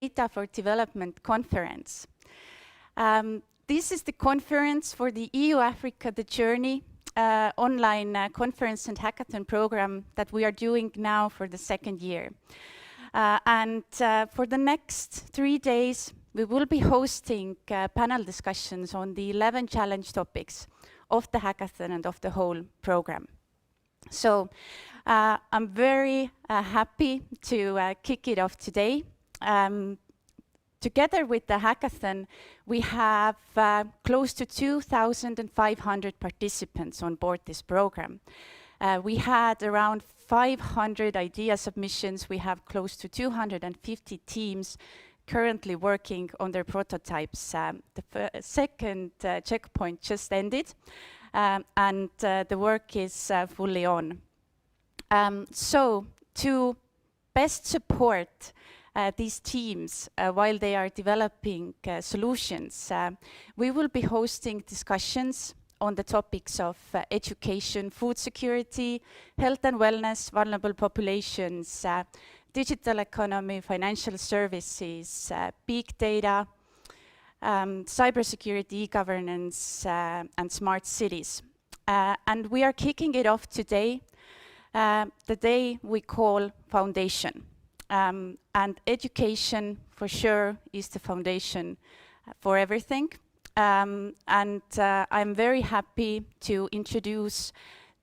Data for Development conference. This is the conference for the EU-Africa The Journey online conference and hackathon program that we are doing now for the second year. For the next 3 days, we will be hosting panel discussions on the 11 challenge topics of the hackathon and of the whole program. So I'm very happy to kick it off today. Together with the hackathon, we have close to 2,500 participants on board this program. We had around 500 idea submissions. We have close to 250 teams currently working on their prototypes. The second checkpoint just ended, and the work is fully on. So to best support these teams while they are developing solutions, we will be hosting discussions on the topics of education, food security, health and wellness, vulnerable populations, digital economy, financial services, big data, cybersecurity, e-governance, and smart cities. And we are kicking it off today, the day we call Foundation. And education, for sure, is the foundation for everything. I'm very happy to introduce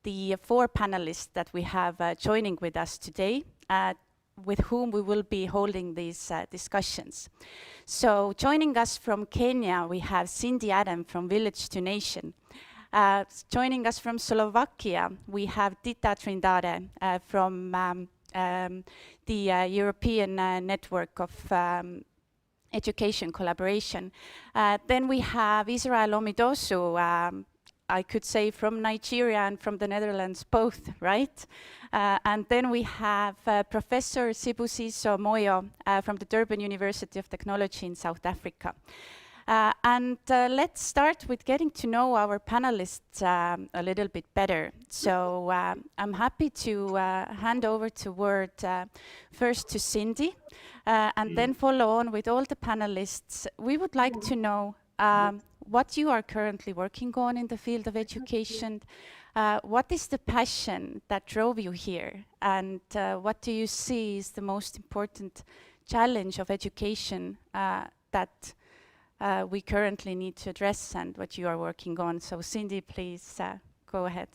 the 4 panelists that we have joining with us today, with whom we will be holding these discussions. So joining us from Kenya, we have Adem from Village to Nation. Joining us from Slovakia, we have Ditta Trindade from the European Network of Education Collaboration. Then we have Israel Omidosu, I could say from Nigeria and from the Netherlands both, right? And then we have Professor Sibu Moyo from the Durban University of Technology in South Africa. Let's start with getting to know our panelists a little bit better. So I'm happy to hand over the word first to Cindy, and then follow on with all the panelists. We would like to know what you are currently working on in the field of education. What is the passion that drove you here? And what do you see is the most important challenge of education that we currently need to address and what you are working on? So Cindy, please go ahead.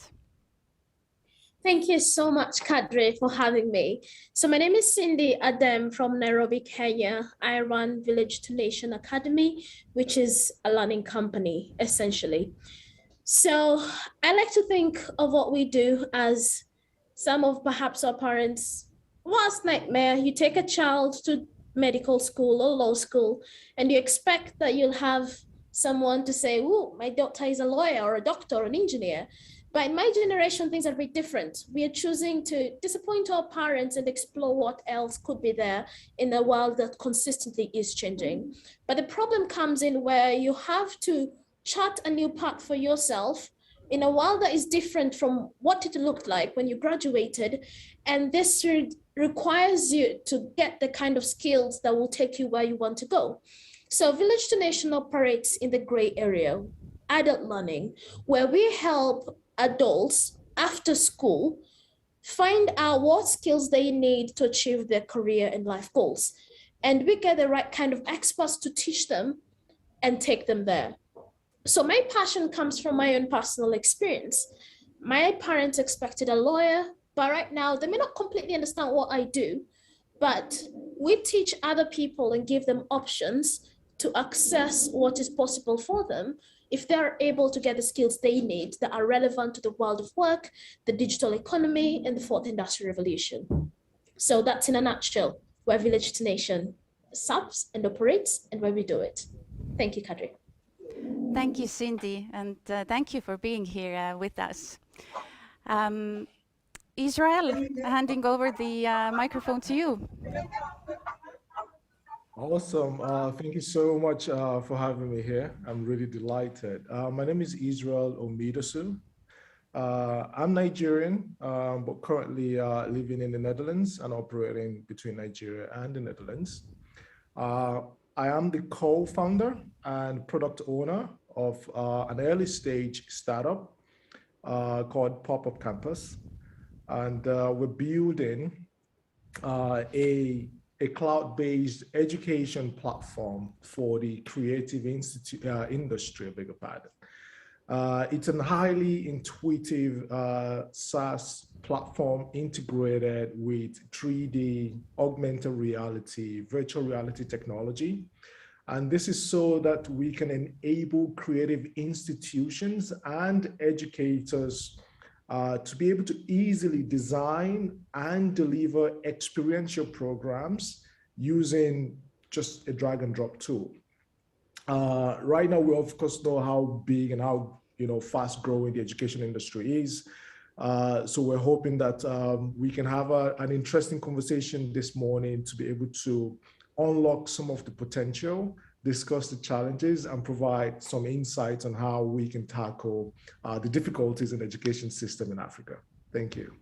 Thank you so much, Kadri, for having me. So my name is Cindy Adem from Nairobi, Kenya. I run Village to Nation Academy, which is a learning company, essentially. So I like to think of what we do as some of perhaps our parents' worst nightmare. You take a child to medical school or law school, and you expect that you'll have someone to say, oh, my daughter is a lawyer or a doctor or an engineer. But in my generation, things are a bit different. We are choosing to disappoint our parents and explore what else could be there in a world that consistently is changing. But the problem comes in where you have to chart a new path for yourself in a world that is different from what it looked like when you graduated. And this requires you to get the kind of skills that will take you where you want to go. So Village to Nation operates in the gray area, adult learning, where we help adults after school find out what skills they need to achieve their career and life goals. And we get the right kind of experts to teach them and take them there. So my passion comes from my own personal experience. My parents expected a lawyer, but right now they may not completely understand what I do, but we teach other people and give them options to access what is possible for them if they're able to get the skills they need that are relevant to the world of work, the digital economy, and the 4th Industrial Revolution. So that's in a nutshell where Village to Nation subs and operates and where we do it. Thank you, Kadri. Thank you, Cindy, and thank you for being here with us. Israel, handing over the microphone to you. Awesome. Thank you so much for having me here. I'm really delighted. My name is Israel Omidosu. I'm Nigerian, but currently living in the Netherlands and operating between Nigeria and the Netherlands. I am the co-founder and product owner of an early stage startup called Popup Campus. And we're building a cloud-based education platform for the creative industry, I beg your pardon. It's a highly intuitive SaaS platform integrated with 3D, augmented reality, virtual reality technology. And this is so that we can enable creative institutions and educators to be able to easily design and deliver experiential programs using just a drag and drop tool. Right now, we of course know how big and how fast growing the education industry is. So we're hoping that we can have an interesting conversation this morning to be able to unlock some of the potential, discuss the challenges, and provide some insights on how we can tackle the difficulties in the education system in Africa. Thank you.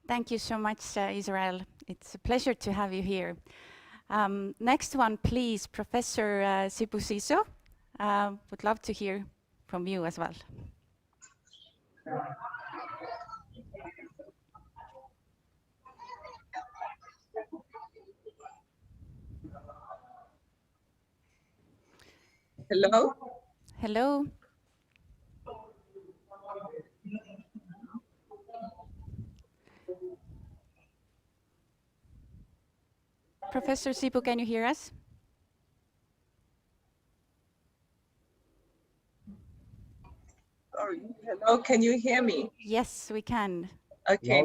Thank you so much, Israel. It's a pleasure to have you here. Next one, please, Professor Sibu. Would love to hear from you as well. Hello. Hello. Professor Sibu, can you hear us? Sorry. Hello, can you hear me? Yes, we can. Okay.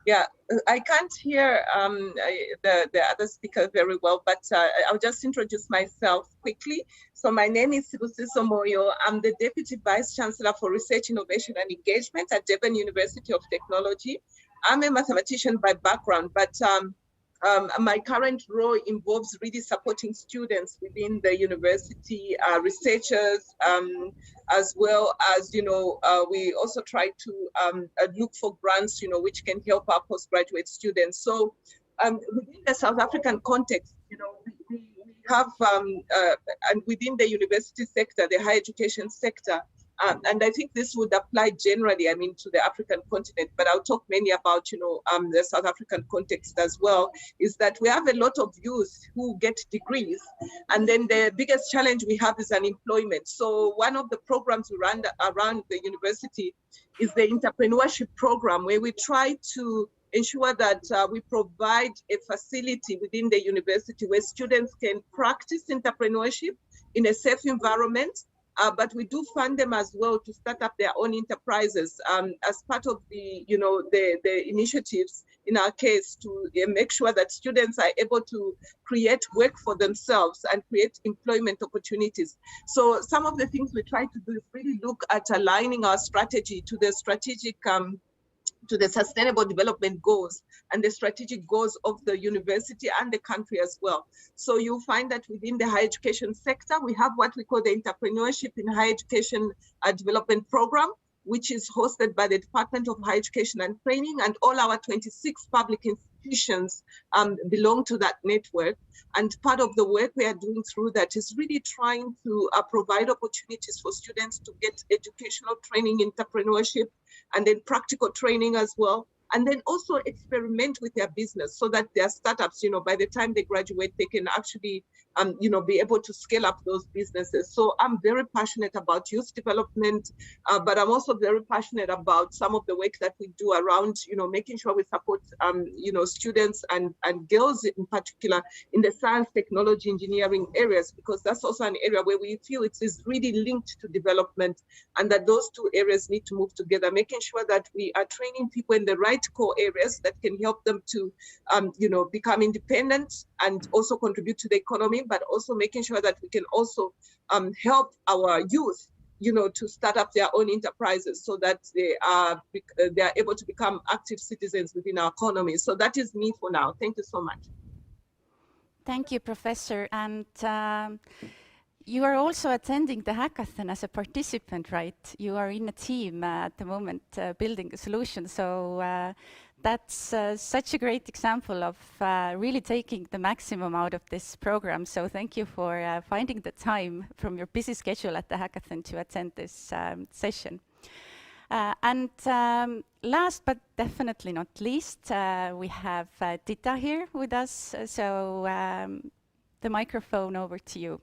Yeah, I can't hear the other speaker very well, but I'll just introduce myself quickly. So my name is Sibu Moyo. I'm the Deputy Vice Chancellor for Research, Innovation and Engagement at Durban University of Technology. I'm a mathematician by background, but my current role involves really supporting students within the university, researchers, as well as, we also try to look for grants, which can help our postgraduate students. So within the South African context, we have, and within the university sector, the higher education sector, and I think this would apply generally, to the African continent, but I'll talk mainly about, the South African context as well, is that we have a lot of youth who get degrees, and then the biggest challenge we have is unemployment. So one of the programs we run around the university is the entrepreneurship program, where we try to ensure that we provide a facility within the university where students can practice entrepreneurship in a safe environment. But we do fund them as well to start up their own enterprises as part of the, the initiatives in our case to make sure that students are able to create work for themselves and create employment opportunities. So some of the things we try to do is really look at aligning our strategy to the strategic to the sustainable development goals and the strategic goals of the university and the country as well. So you'll find that within the higher education sector, we have what we call the Entrepreneurship in Higher Education Development Program, which is hosted by the Department of Higher Education and Training, and all our 26 public institutions belong to that network. And part of the work we are doing through that is really trying to provide opportunities for students to get educational training in entrepreneurship, and then practical training as well. And then also experiment with their business so that their startups, by the time they graduate, they can actually, be able to scale up those businesses. So I'm very passionate about youth development, but I'm also very passionate about some of the work that we do around, making sure we support, students and girls in particular in the science, technology, engineering areas, because that's also an area where we feel it is really linked to development, and that those two areas need to move together, making sure that we are training people in the right core areas that can help them to, become independent and also contribute to the economy, but also making sure that we can also help our youth, to start up their own enterprises so that they are able to become active citizens within our economy. So that is me for now. Thank you so much. Thank you, Professor. And you are also attending the hackathon as a participant, right? You are in a team at the moment building a solution. So That's such a great example of really taking the maximum out of this program. So thank you for finding the time from your busy schedule at the hackathon to attend this session. And last but definitely not least, we have Ditta here with us. So the microphone over to you.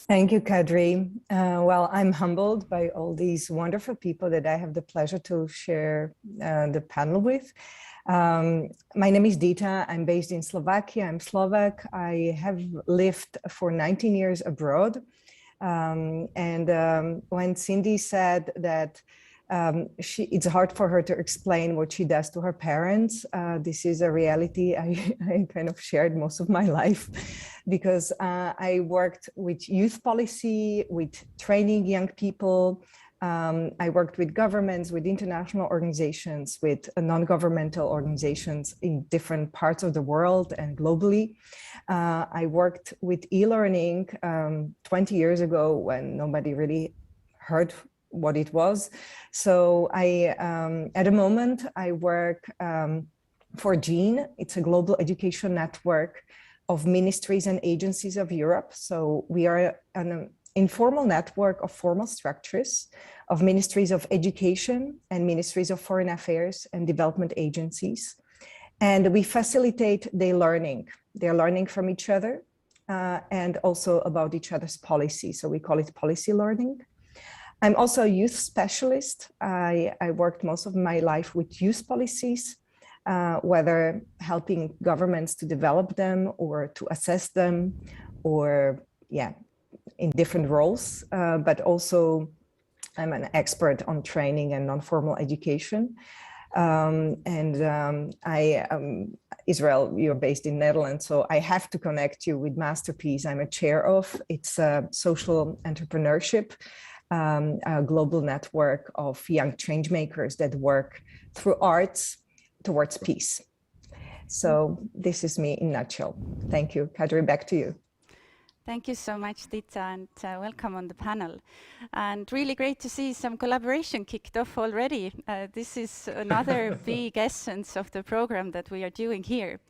Thank you, Kadri. Well, I'm humbled by all these wonderful people that I have the pleasure to share the panel with. My name is Ditta. I'm based in Slovakia. I'm Slovak. I have lived for 19 years abroad. When Cindy said that it's hard for her to explain what she does to her parents, this is a reality I kind of shared most of my life, because I worked with youth policy, with training young people. I worked with governments, with international organizations, with non-governmental organizations in different parts of the world and globally. I worked with e-learning 20 years ago when nobody really heard what it was. So at the moment, I work for GENE. It's a global education network of ministries and agencies of Europe. So we are an informal network of formal structures of ministries of education and ministries of foreign affairs and development agencies. And we facilitate their learning from each other and also about each other's policy. So we call it policy learning. I'm also a youth specialist. I worked most of my life with youth policies, whether helping governments to develop them or to assess them, or in different roles, but also I'm an expert on training and non-formal education. Israel, you're based in Netherlands, so I have to connect you with Masterpiece. I'm a chair of, it's a social entrepreneurship, a global network of young change makers that work through arts towards peace. So this is me in a nutshell. Thank you. Kadri, back to you. Thank you so much, Ditta, and welcome on the panel. And really great to see some collaboration kicked off already. This is another big essence of the program that we are doing here.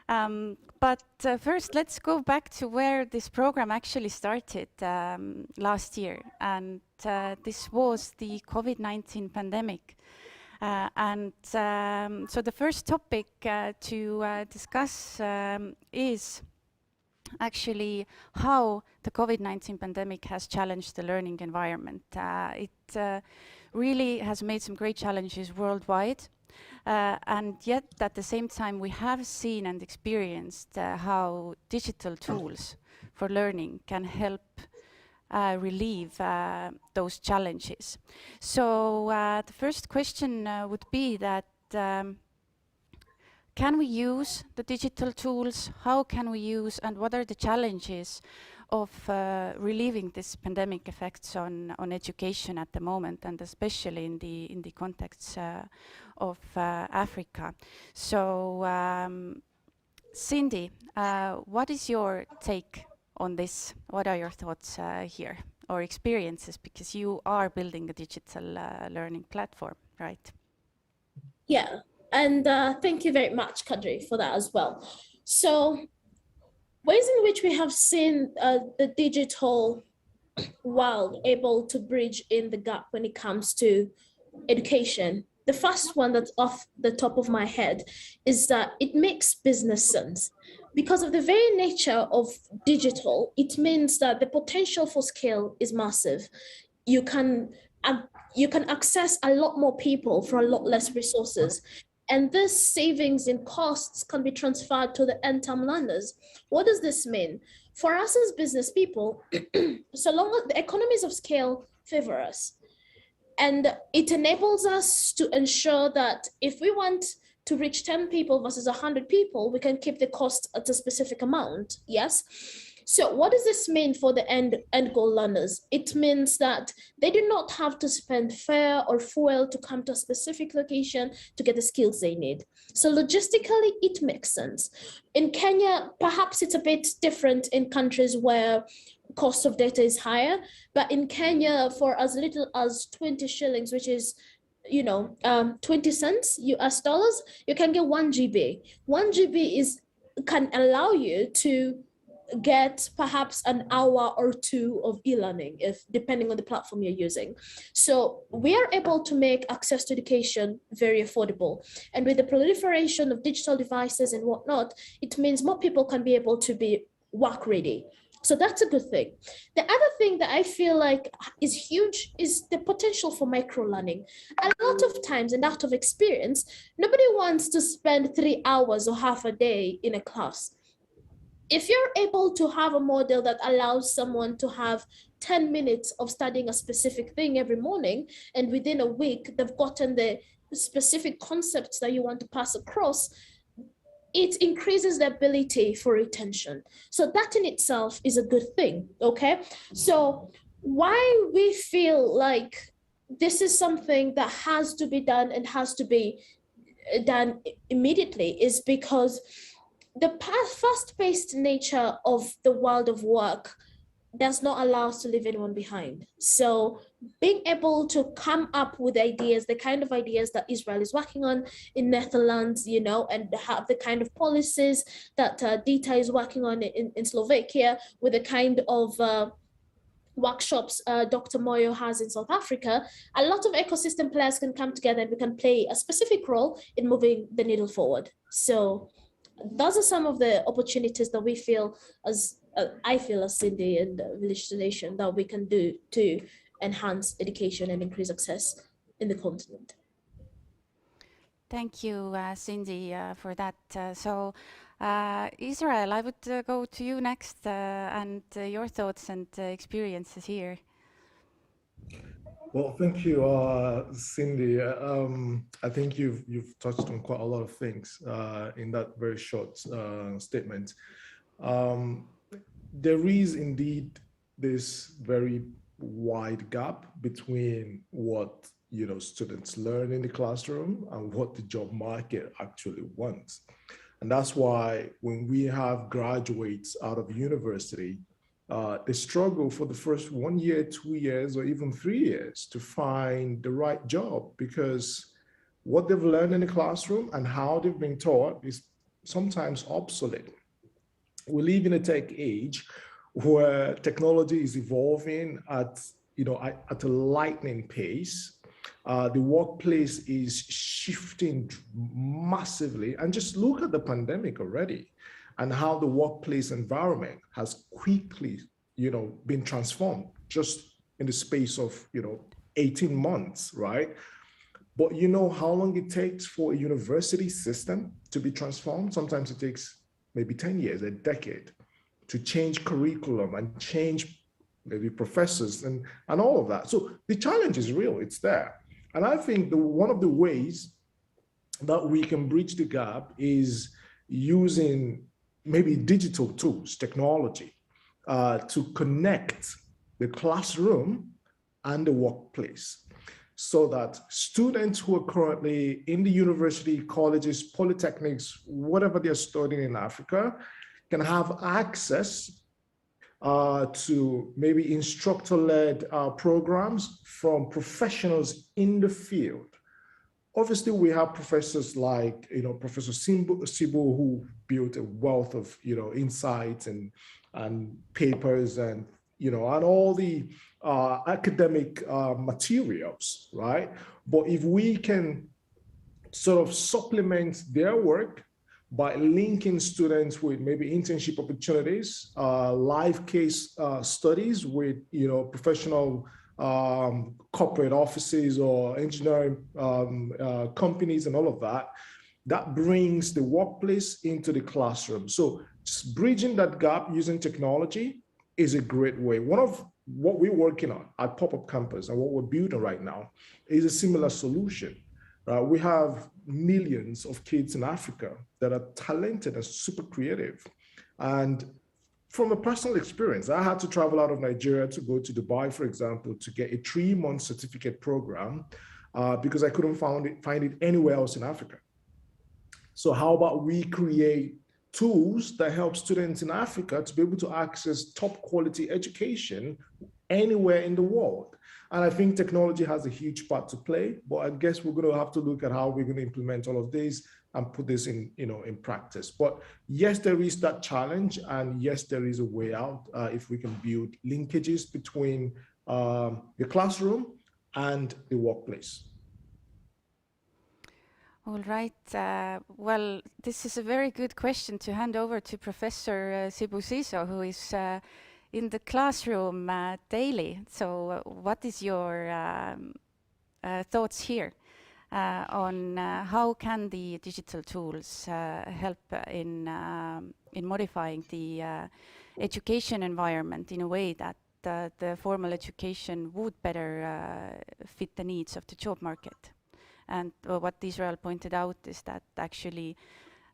But first, let's go back to where this program actually started last year. And this was the COVID-19 pandemic. So the first topic to discuss is actually how the COVID-19 pandemic has challenged the learning environment. It really has made some great challenges worldwide. And yet, at the same time, we have seen and experienced how digital tools for learning can help relieve those challenges. So the first question would be that can we use the digital tools? How can we use, and what are the challenges of relieving this pandemic effects on education at the moment, and especially in the context of Africa? So, Cindy, what is your take on this? What are your thoughts here, or experiences, because you are building a digital learning platform, right? Yeah. And thank you very much, Kadri, for that as well. So ways in which we have seen the digital world able to bridge in the gap when it comes to education. The first one that's off the top of my head is that it makes business sense. Because of the very nature of digital, it means that the potential for scale is massive. You can access a lot more people for a lot less resources. And this savings in costs can be transferred to the end-term learners. What does this mean? For us as business people, so long as the economies of scale favor us, and it enables us to ensure that if we want to reach 10 people versus 100 people, we can keep the cost at a specific amount, yes? So what does this mean for the end goal learners? It means that they do not have to spend fare or fuel to come to a specific location to get the skills they need. So logistically, it makes sense. In Kenya, perhaps it's a bit different in countries where cost of data is higher, but in Kenya, for as little as 20 shillings, which is 20 cents US dollars, you can get 1 GB. 1 GB can allow you to get perhaps an hour or two of e-learning, if depending on the platform you're using. So we are able to make access to education very affordable. And with the proliferation of digital devices and whatnot, it means more people can be able to be work ready. So that's a good thing. The other thing that I feel like is huge is the potential for micro learning. A lot of times, and out of experience, nobody wants to spend 3 hours or half a day in a class. If you're able to have a model that allows someone to have 10 minutes of studying a specific thing every morning, and within a week, they've gotten the specific concepts that you want to pass across, it increases the ability for retention. So that in itself is a good thing, okay? So why we feel like this is something that has to be done and has to be done immediately is because the fast-paced nature of the world of work does not allow us to leave anyone behind. So being able to come up with ideas, the kind of ideas that Israel is working on in Netherlands, and have the kind of policies that Ditta is working on in Slovakia, with the kind of workshops Dr. Moyo has in South Africa, a lot of ecosystem players can come together and we can play a specific role in moving the needle forward. So those are some of the opportunities that we feel I feel as Cindy and Village to Nation that we can do to enhance education and increase access in the continent. Thank you, Cindy, for that. Israel, I would go to you next and your thoughts and experiences here. Well, thank you, Cindy. I think you've touched on quite a lot of things in that very short statement. There is indeed this very wide gap between what students learn in the classroom and what the job market actually wants. And that's why when we have graduates out of university, they struggle for the first 1 year, 2 years, or even 3 years to find the right job, because what they've learned in the classroom and how they've been taught is sometimes obsolete. We live in a tech age where technology is evolving at a lightning pace. The workplace is shifting massively, and just look at the pandemic already and how the workplace environment has quickly, been transformed just in the space of, 18 months, right? But you know how long it takes for a university system to be transformed? Sometimes it takes maybe 10 years, a decade, to change curriculum and change maybe professors and all of that. So the challenge is real, it's there. And I think one of the ways that we can bridge the gap is using maybe digital tools, technology, to connect the classroom and the workplace, so that students who are currently in the university, colleges, polytechnics, whatever they're studying in Africa, can have access to maybe instructor-led programs from professionals in the field. Obviously, we have professors like, Professor Sibu, who built a wealth of, insights and papers and, and all the academic materials, right? But if we can sort of supplement their work by linking students with maybe internship opportunities, live case studies with, professional corporate offices or engineering companies and all of that, that brings the workplace into the classroom. So just bridging that gap using technology is a great way. One of what we're working on at Popup Campus and what we're building right now is a similar solution. We have millions of kids in Africa that are talented and super creative. And from a personal experience, I had to travel out of Nigeria to go to Dubai, for example, to get a 3-month certificate program because I couldn't find it anywhere else in Africa. So how about we create tools that help students in Africa to be able to access top quality education anywhere in the world? And I think technology has a huge part to play, but I guess we're going to have to look at how we're going to implement all of these and put this in, in practice. But yes, there is that challenge, and yes, there is a way out if we can build linkages between the classroom and the workplace. All right. Well, this is a very good question to hand over to Professor Sibu, who is in the classroom daily. So what is your thoughts here on how can the digital tools help in modifying the education environment in a way that the formal education would better fit the needs of the job market? And what Israel pointed out is that actually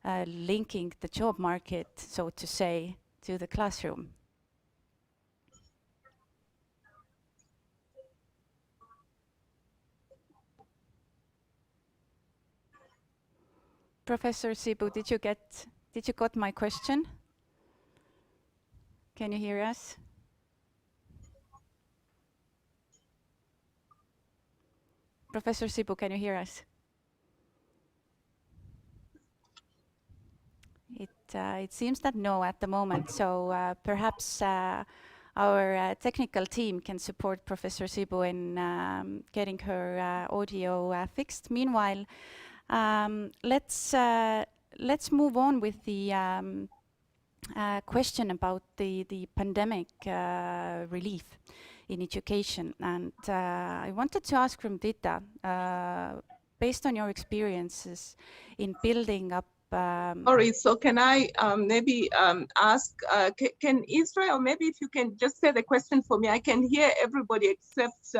linking the job market, so to say, to the classroom. Professor Sibu, did you got my question? Can you hear us? Professor Sibu, can you hear us? It seems that no at the moment, so perhaps our technical team can support Professor Sibu in getting her audio fixed. Meanwhile, let's move on with the question about the pandemic relief in education. And I wanted to ask from Ditta, based on your experiences in building up... Sorry, so can I maybe ask, can Israel, maybe if you can just say the question for me, I can hear everybody except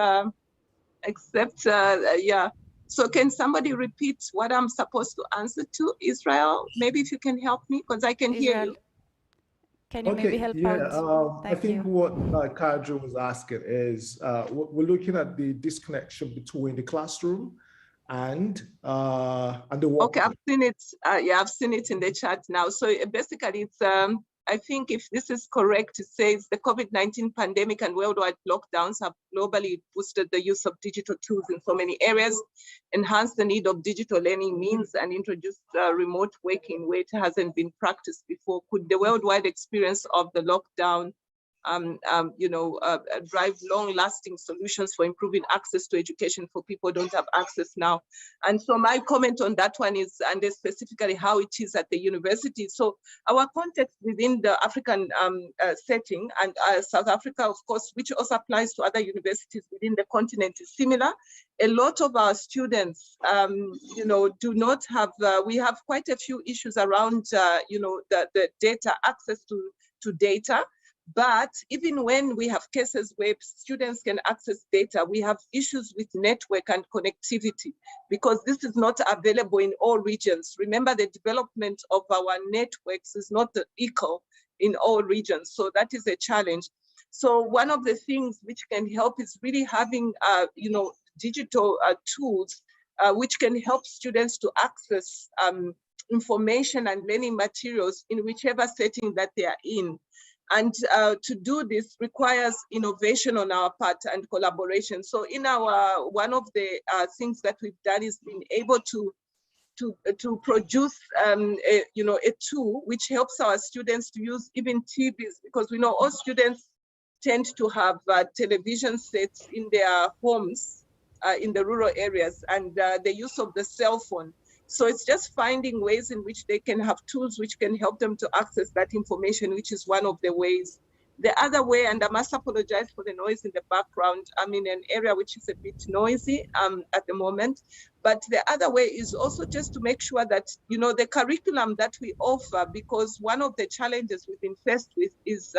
yeah. So can somebody repeat what I'm supposed to answer to, Israel? Maybe if you can help me, because I can hear you. Can you maybe help out? I think what Kadra was asking is, we're looking at the disconnection between the classroom and the work. Okay, I've seen it. Yeah, I've seen it in the chat now. So basically, it's I think if this is correct, it says the COVID-19 pandemic and worldwide lockdowns have globally boosted the use of digital tools in so many areas, enhanced the need of digital learning means, and introduced remote working where it hasn't been practiced before. Could the worldwide experience of the lockdown drive long-lasting solutions for improving access to education for people who don't have access now? And so my comment on that one is, and specifically how it is at the university. So our context within the African setting, and South Africa, of course, which also applies to other universities within the continent, is similar. A lot of our students, do not have, we have quite a few issues around, the data, access to data. But even when we have cases where students can access data, we have issues with network and connectivity because this is not available in all regions. Remember, the development of our networks is not equal in all regions. So that is a challenge. So one of the things which can help is really having, digital tools which can help students to access information and learning materials in whichever setting that they are in. And to do this requires innovation on our part and collaboration. So in our, one of the things that we've done is been able to produce a tool which helps our students to use even TVs, because we know all students tend to have television sets in their homes in the rural areas, and the use of the cell phone. So it's just finding ways in which they can have tools which can help them to access that information, which is one of the ways. The other way, and I must apologize for the noise in the background, I'm in an area which is a bit noisy at the moment, but the other way is also just to make sure that, the curriculum that we offer, because one of the challenges we've been faced with is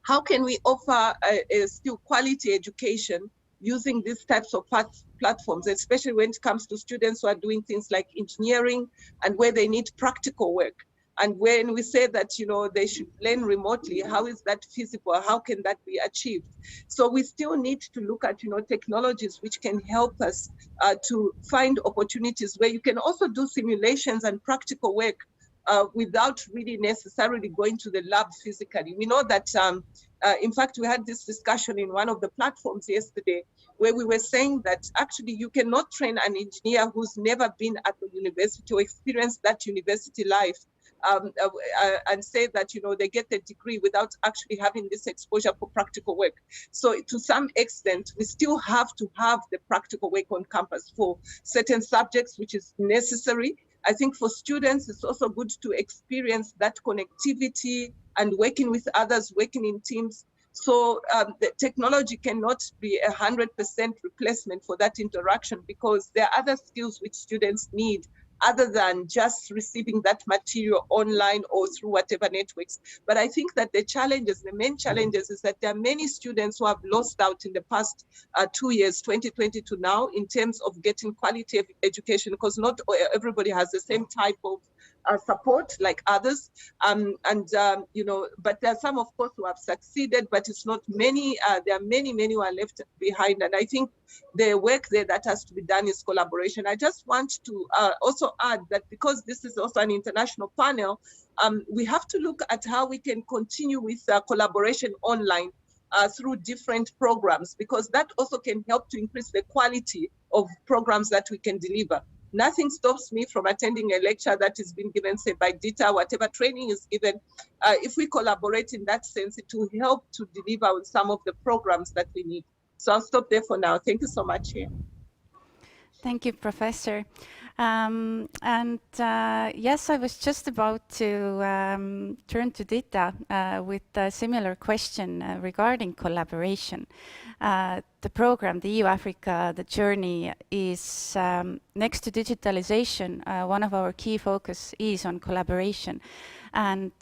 how can we offer a still quality education using these types of platforms, especially when it comes to students who are doing things like engineering and where they need practical work. And when we say that, they should learn remotely, how is that feasible? How can that be achieved? So we still need to look at, technologies which can help us to find opportunities where you can also do simulations and practical work without really necessarily going to the lab physically. We know that, in fact, we had this discussion in one of the platforms yesterday where we were saying that actually you cannot train an engineer who's never been at the university or experienced that university life and say that, you know, they get the degree without actually having this exposure for practical work. So to some extent, we still have to have the practical work on campus for certain subjects, which is necessary. I think for students, it's also good to experience that connectivity and working with others, working in teams. So the technology cannot be 100% replacement for that interaction, because there are other skills which students need other than just receiving that material online or through whatever networks. But I think that the challenges, the main challenges, is that there are many students who have lost out in the past 2 years, 2020 to now, in terms of getting quality of education, because not everybody has the same type of support like others. You know, but there are some, of course, who have succeeded, but it's not many. There are many who are left behind. And I think the work there that has to be done is collaboration. I just want to also add that because this is also an international panel, we have to look at how we can continue with collaboration online through different programs, because that also can help to increase the quality of programs that we can deliver. Nothing stops me from attending a lecture that is being given, say, by Ditta, whatever training is given. If we collaborate in that sense, it will help to deliver on some of the programs that we need. So I'll stop there for now. Thank you so much. Thank you, Professor. Yes, I was just about to turn to Ditta with a similar question regarding collaboration. The program, the EU-Africa, the journey is, next to digitalization, one of our key focus is on collaboration. And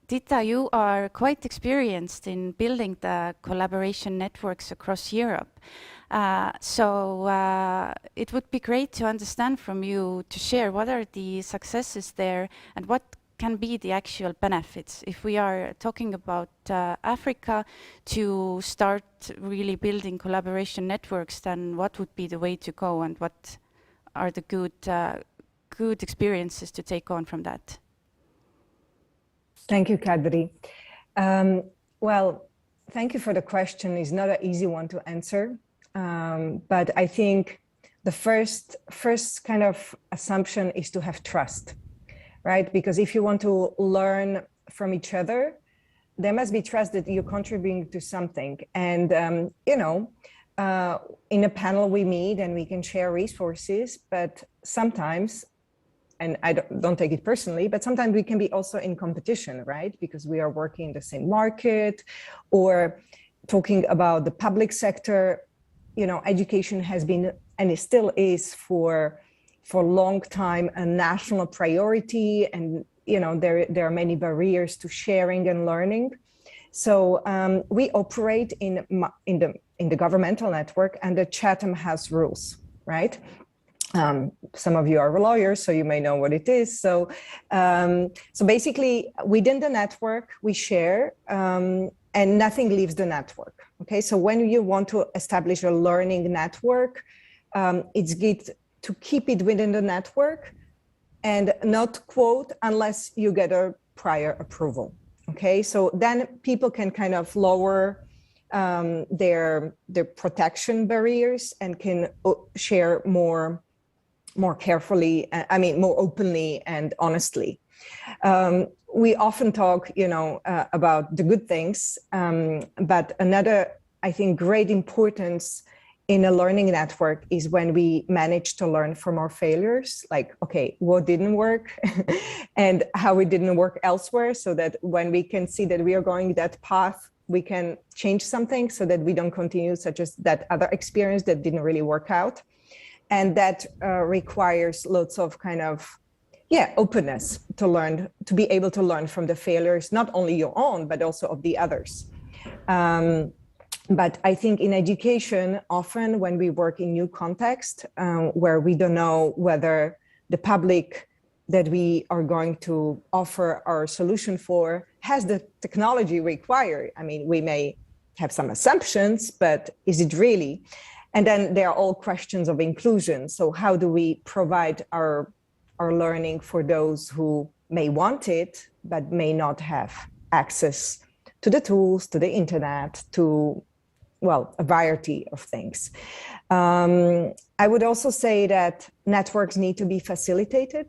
Ditta, you are quite experienced in building the collaboration networks across Europe. So it would be great to understand from you, to share what are the successes there and what can be the actual benefits. If we are talking about Africa to start really building collaboration networks, then what would be the way to go and what are the good experiences to take on from that? Thank you, Kadri. Well, thank you for the question. It's not an easy one to answer. But I think the first kind of assumption is to have trust, right? Because if you want to learn from each other, there must be trust that you're contributing to something. And, you know, in a panel we meet and we can share resources, but sometimes, and I don't take it personally, but sometimes we can be also in competition, right? Because we are working in the same market or talking about the public sector. You know, education has been, and it still is for a long time, a national priority. And, you know, there are many barriers to sharing and learning. So we operate in the governmental network, and the Chatham House rules, right? Some of you are lawyers, so you may know what it is. So, so basically, within the network, we share, and nothing leaves the network. Okay, so when you want to establish a learning network, it's good to keep it within the network and not quote unless you get a prior approval. Okay, so then people can kind of lower their protection barriers and can share more carefully, I mean, more openly and honestly. We often talk, you know, about the good things, but another, I think, great importance in a learning network is when we manage to learn from our failures, like, okay, what didn't work and how it didn't work elsewhere, so that when we can see that we are going that path, we can change something so that we don't continue such as that other experience that didn't really work out. And that requires lots of kind of, openness to learn, to be able to learn from the failures, not only your own, but also of the others. But I think in education, often when we work in new context, where we don't know whether the public that we are going to offer our solution for has the technology required. I mean, we may have some assumptions, but is it really? And then there are all questions of inclusion. So how do we provide our learning for those who may want it, but may not have access to the tools, to the internet, to, well, a variety of things. I would also say that networks need to be facilitated.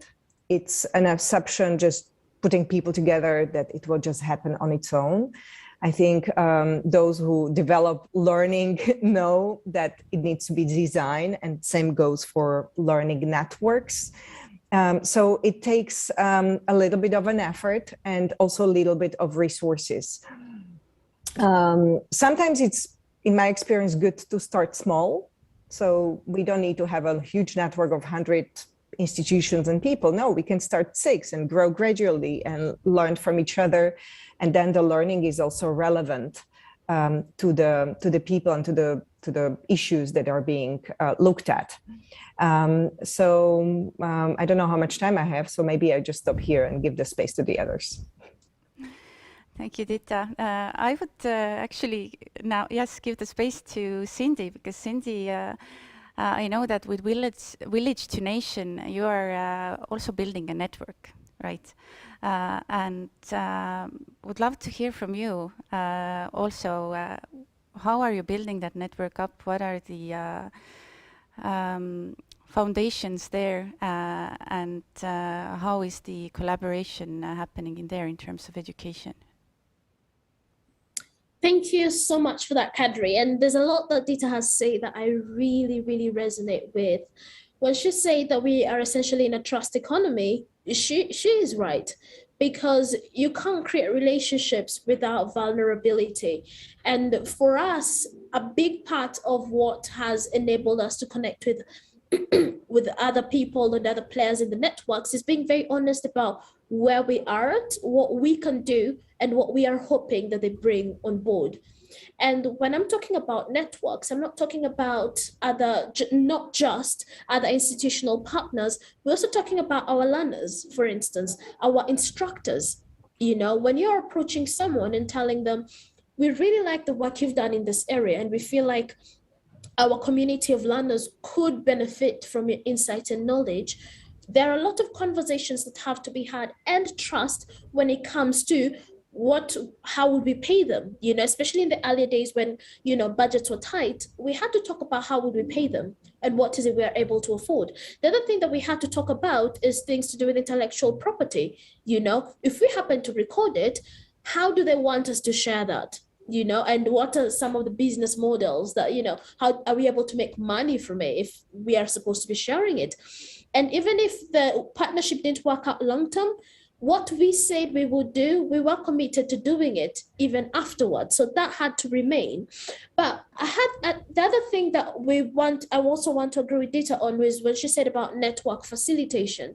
It's an assumption just putting people together that it will just happen on its own. I think those who develop learning know that it needs to be designed, and same goes for learning networks. So it takes a little bit of an effort and also a little bit of resources. Sometimes it's, in my experience, good to start small. So we don't need to have a huge network of 100 institutions and people. No, we can start 6 and grow gradually and learn from each other. And then the learning is also relevant to the people and to the issues that are being looked at. So I don't know how much time I have, so maybe I just stop here and give the space to the others. Thank you, Ditta. I would actually now, yes, give the space to Cindy, because Cindy, I know that with Village to Nation, you are also building a network, right? And would love to hear from you also. How are you building that network up? What are the foundations there, and how is the collaboration happening in there in terms of education? Thank you so much for that, Kadri. And there's a lot that Ditta has said that I really, really resonate with. When she said that we are essentially in a trust economy, she is right, because you can't create relationships without vulnerability. And for us, a big part of what has enabled us to connect with other people and other players in the networks is being very honest about where we are at, what we can do, and what we are hoping that they bring on board. And when I'm talking about networks, I'm not talking about not just other institutional partners. We're also talking about our learners, for instance, our instructors. You know, when you're approaching someone and telling them, we really like the work you've done in this area, and we feel like our community of learners could benefit from your insight and knowledge, there are a lot of conversations that have to be had, and trust when it comes to how would we pay them, you know, especially in the earlier days when, you know, budgets were tight. We had to talk about how would we pay them and what is it we are able to afford. The other thing that we had to talk about is things to do with intellectual property. You know, if we happen to record it, how do they want us to share that? You know, and what are some of the business models that, you know, how are we able to make money from it if we are supposed to be sharing it? And even if the partnership didn't work out long term, what we said we would do, we were committed to doing it even afterwards. So that had to remain. But the other thing that I also want to agree with Ditta on was when she said about network facilitation.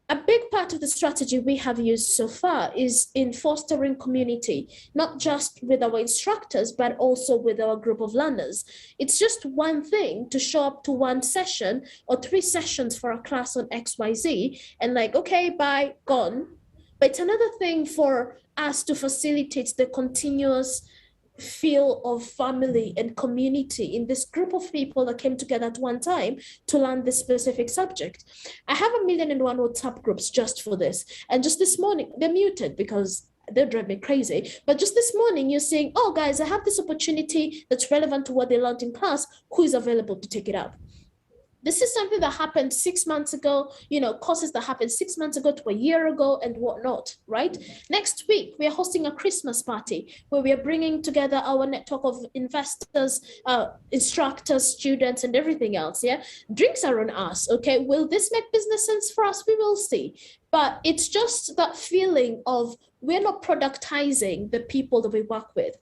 A big part of the strategy we have used so far is in fostering community, not just with our instructors, but also with our group of learners. It's just one thing to show up to one session or 3 sessions for a class on XYZ and like, okay, bye, gone. But it's another thing for us to facilitate the continuous feel of family and community in this group of people that came together at one time to learn this specific subject. I have 1,000,001 WhatsApp groups just for this. And just this morning, they're muted because they drive me crazy. But just this morning, you're saying, oh, guys, I have this opportunity that's relevant to what they learned in class. Who is available to take it up? This is something that happened 6 months ago, you know, courses that happened 6 months ago to a year ago and whatnot, right? Next week, we are hosting a Christmas party where we are bringing together our network of investors, instructors, students, and everything else, yeah? Drinks are on us, okay? Will this make business sense for us? We will see. But it's just that feeling of we're not productizing the people that we work with,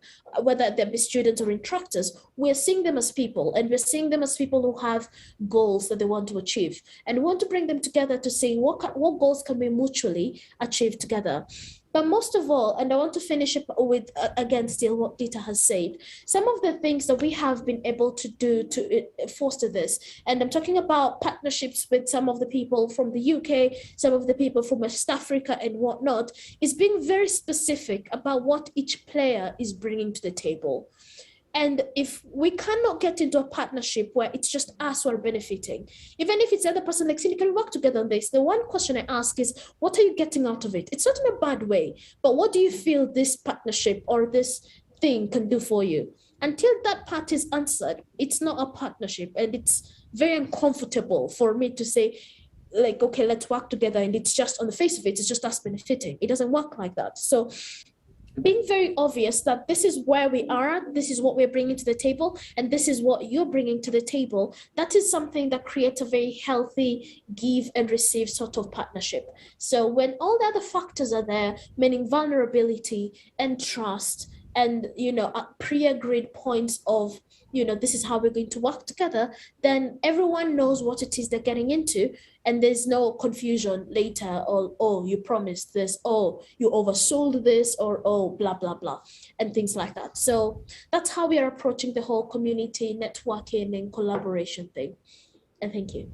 whether they be students or instructors. We're seeing them as people, and we're seeing them as people who have goals that they want to achieve. And we want to bring them together to say, what goals can we mutually achieve together? But most of all, and I want to finish up with, again, still what Ditta has said, some of the things that we have been able to do to foster this, and I'm talking about partnerships with some of the people from the UK, some of the people from West Africa and whatnot, is being very specific about what each player is bringing to the table. And if we cannot get into a partnership where it's just us who are benefiting, even if it's the other person, like, Cindy, can we work together on this? The one question I ask is, what are you getting out of it? It's not in a bad way, but what do you feel this partnership or this thing can do for you? Until that part is answered, it's not a partnership. And it's very uncomfortable for me to say, like, okay, let's work together. And it's just on the face of it, it's just us benefiting. It doesn't work like that. So being very obvious that this is where we are, this is what we're bringing to the table, and this is what you're bringing to the table, that is something that creates a very healthy give and receive sort of partnership. So when all the other factors are there, meaning vulnerability and trust and, pre-agreed points of, this is how we're going to work together, then everyone knows what it is they're getting into. And there's no confusion later, or, oh, you promised this, oh, you oversold this, or, oh, blah, blah, blah, and things like that. So that's how we are approaching the whole community networking and collaboration thing. And thank you.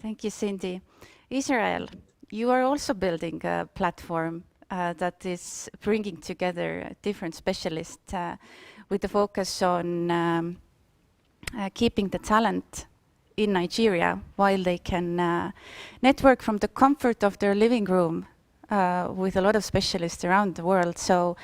Thank you, Cindy. Israel, you are also building a platform that is bringing together different specialists with the focus on keeping the talent in Nigeria while they can network from the comfort of their living room with a lot of specialists around the world. So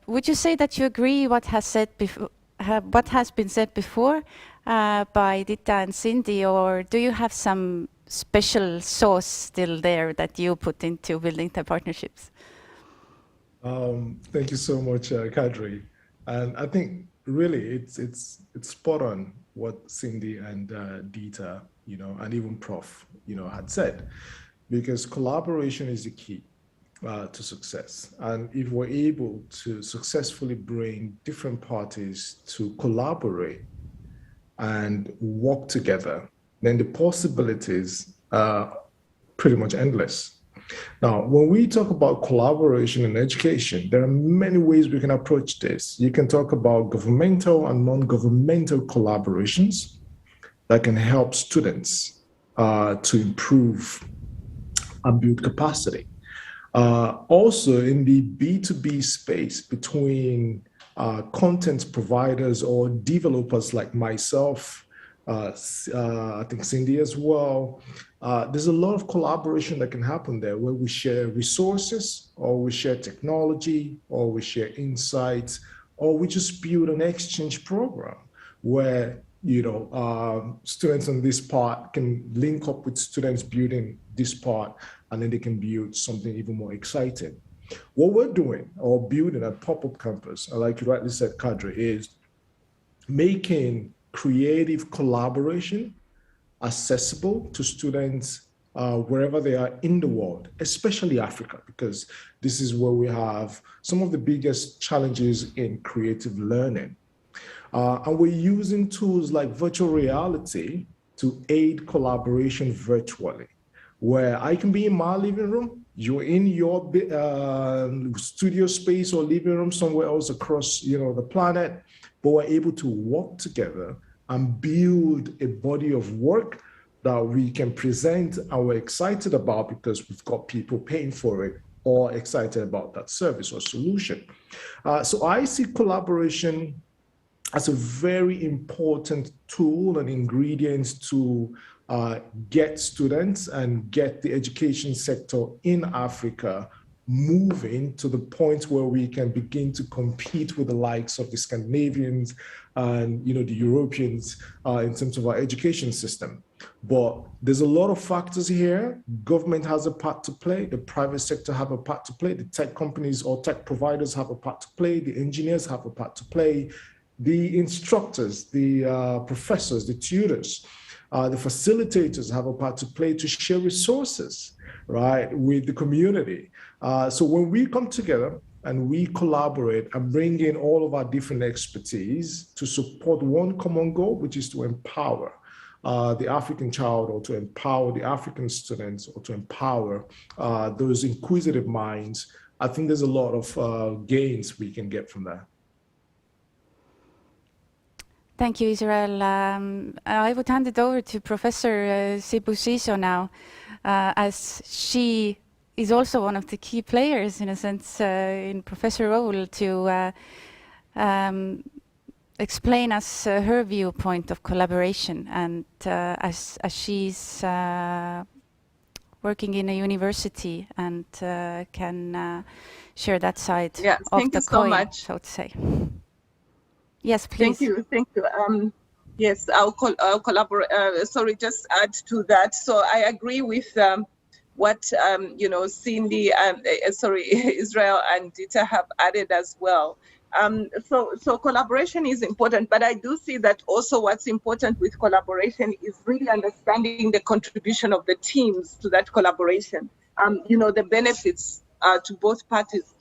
would you say that you agree what has been said before by Ditta and Cindy, or do you have some special sauce still there that you put into building the partnerships? Thank you so much, Kadri. And I think really it's spot on what Cindy and Ditta, and even Prof, had said, because collaboration is the key to success. And if we're able to successfully bring different parties to collaborate and work together, then the possibilities are pretty much endless. Now, when we talk about collaboration in education, there are many ways we can approach this. You can talk about governmental and non-governmental collaborations that can help students to improve and build capacity. Also, in the B2B space between content providers or developers like myself, I think Cindy as well. There's a lot of collaboration that can happen there where we share resources, or we share technology, or we share insights, or we just build an exchange program where students on this part can link up with students building this part, and then they can build something even more exciting. What we're doing or building at Popup Campus, like you rightly said, Kadri, is making creative collaboration accessible to students wherever they are in the world, especially Africa, because this is where we have some of the biggest challenges in creative learning. And we're using tools like virtual reality to aid collaboration virtually, where I can be in my living room, you're in your studio space or living room somewhere else across the planet, but we're able to work together and build a body of work that we can present and we're excited about because we've got people paying for it or excited about that service or solution. So I see collaboration as a very important tool and ingredient to get students and get the education sector in Africa moving to the point where we can begin to compete with the likes of the Scandinavians and the Europeans in terms of our education system. But there's a lot of factors here. Government has a part to play, the private sector have a part to play, the tech companies or tech providers have a part to play, the engineers have a part to play, the instructors, the professors, the tutors, the facilitators have a part to play to share resources, right, with the community. So when we come together and we collaborate and bring in all of our different expertise to support one common goal, which is to empower the African child, or to empower the African students, or to empower those inquisitive minds, I think there's a lot of gains we can get from that. Thank you, Israel. I would hand it over to Professor Sibu now, as she is also one of the key players, in a sense, in Professor role to explain us her viewpoint of collaboration, and as she's working in a university and can share that side Yeah, of thank the you so coin, much. so to say. Yes, please. Thank you, thank you. Yes, I'll collaborate. Sorry, just add to that. So I agree with what Cindy, Israel and Ditta have added as well. So collaboration is important, but I do see that also what's important with collaboration is really understanding the contribution of the teams to that collaboration. The benefits to both parties.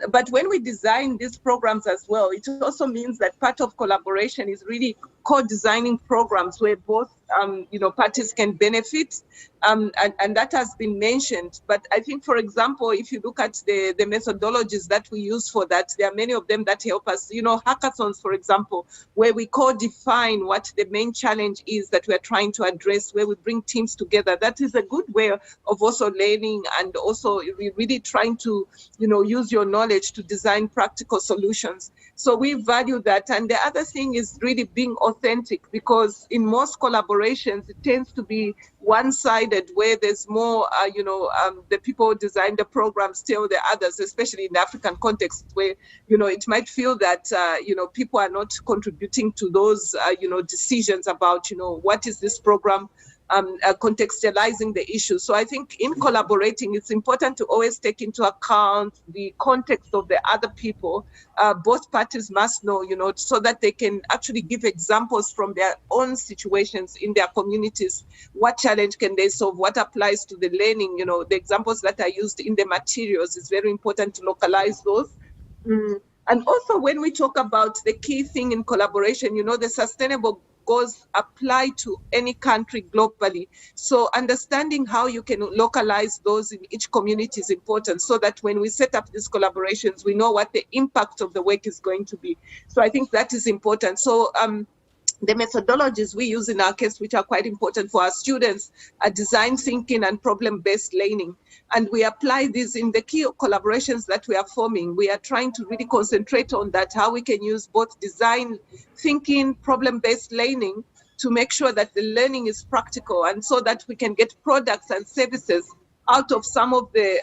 But when we design these programs as well, it also means that part of collaboration is really co-designing programs where both parties can benefit, and that has been mentioned. But I think, for example, if you look at the methodologies that we use for that, there are many of them that help us. Hackathons, for example, where we co-define what the main challenge is that we're trying to address, where we bring teams together. That is a good way of also learning and also really trying to use your knowledge to design practical solutions. So we value that. And the other thing is really being authentic, because in most collaborations, it tends to be one-sided, where there's more, the people design the programs tell the others, especially in the African context, where, it might feel that, people are not contributing to those, decisions about, what is this program, contextualizing the issue. So I think in collaborating, it's important to always take into account the context of the other people. Both parties must know, so that they can actually give examples from their own situations in their communities. What challenge can they solve? What applies to the learning? The examples that are used in the materials, is very important to localize those. And also when we talk about the key thing in collaboration, the sustainable goals apply to any country globally. So understanding how you can localize those in each community is important, so that when we set up these collaborations, we know what the impact of the work is going to be. So I think that is important. So the methodologies we use in our case, which are quite important for our students, are design thinking and problem-based learning. And we apply these in the key collaborations that we are forming. We are trying to really concentrate on that, how we can use both design thinking, problem-based learning, to make sure that the learning is practical, and so that we can get products and services out of some of the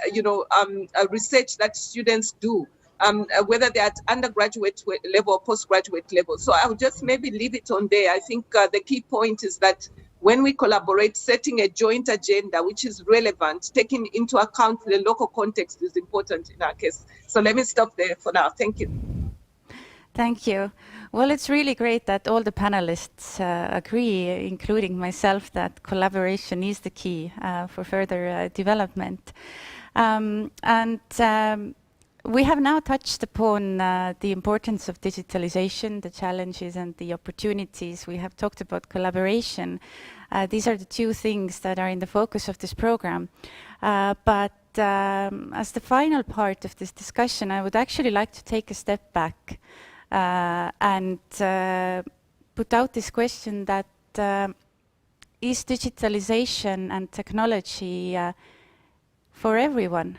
research that students do. Whether they're at undergraduate level or postgraduate level. So I'll just maybe leave it on there. I think the key point is that when we collaborate, setting a joint agenda which is relevant, taking into account the local context, is important in our case. So let me stop there for now. Thank you. Thank you. Well, it's really great that all the panelists agree, including myself, that collaboration is the key for further development. We have now touched upon the importance of digitalization, the challenges and the opportunities. We have talked about collaboration. These are the two things that are in the focus of this program. But as the final part of this discussion, I would actually like to take a step back and put out this question that is digitalization and technology for everyone?